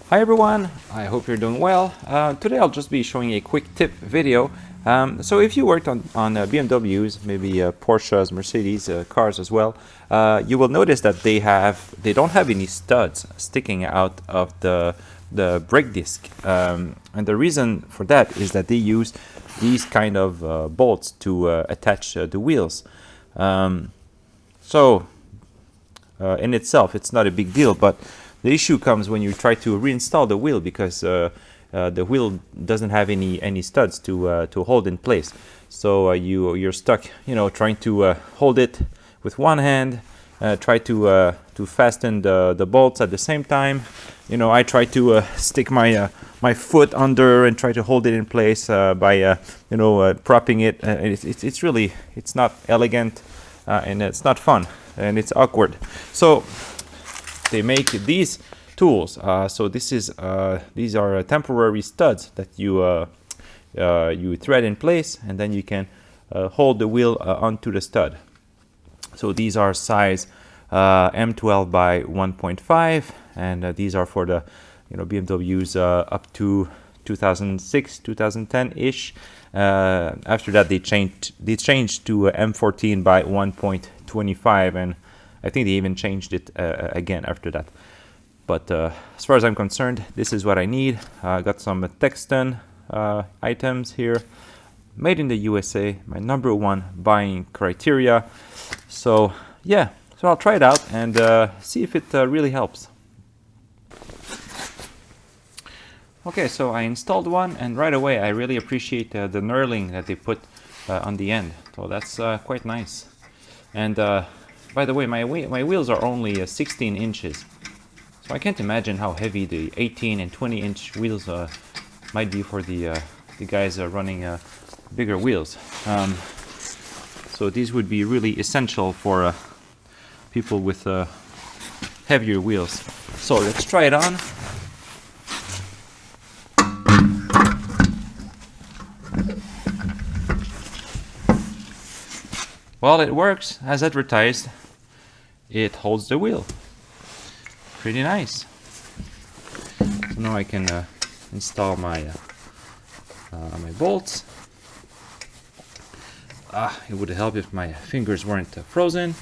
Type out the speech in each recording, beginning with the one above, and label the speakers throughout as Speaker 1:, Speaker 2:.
Speaker 1: Hi everyone, I hope you're doing well. Today I'll just be showing a quick tip video. So if you worked on BMWs, maybe Porsches, Mercedes cars as well, you will notice that they don't have any studs sticking out of the brake disc. And the reason for that is that they use these kind of bolts to attach the wheels. So in itself it's not a big deal, but the issue comes when you try to reinstall the wheel, because the wheel doesn't have any studs to hold in place. So you're stuck, trying to hold it with one hand, try to fasten the bolts at the same time. I try to stick my my foot under and try to hold it in place by propping it. It's not elegant, and it's not fun, and it's awkward. So they make these tools. So these are temporary studs that you thread in place, and then you can hold the wheel onto the stud. So these are size M12 by 1.5, and these are for the BMWs up to 2006, 2010 ish. After that, they changed to M14 by 1.25, and I think they even changed it again after that. But as far as I'm concerned, this is what I need. I got some Texton items here, made in the USA, my #1 buying criteria. So yeah, so I'll try it out and see if it really helps. Okay, so I installed one, and right away I really appreciate the knurling that they put on the end. So that's quite nice. And by the way, my wheels are only 16 inches, so I can't imagine how heavy the 18 and 20-inch wheels might be for the guys running bigger wheels. So these would be really essential for people with heavier wheels. So let's try it on. Well, it works as advertised. It holds the wheel. Pretty nice. So now I can install my my bolts. It would help if my fingers weren't frozen,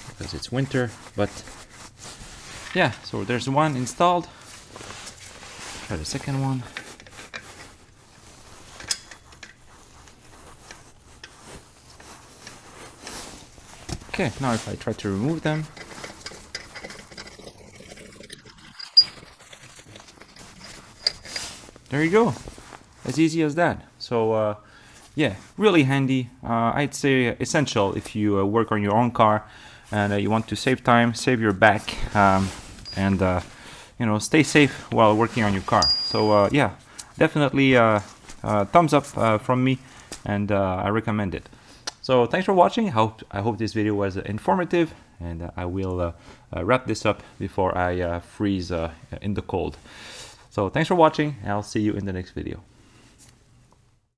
Speaker 1: because it's winter. But yeah, so there's one installed. Try the second one. Okay, now if I try to remove them, there you go, as easy as that. So yeah, really handy. I'd say essential if you work on your own car and you want to save time, save your back, and stay safe while working on your car. So yeah, definitely thumbs up from me, and I recommend it. So thanks for watching. I hope this video was informative, and I will wrap this up before I freeze in the cold. So thanks for watching, and I'll see you in the next video.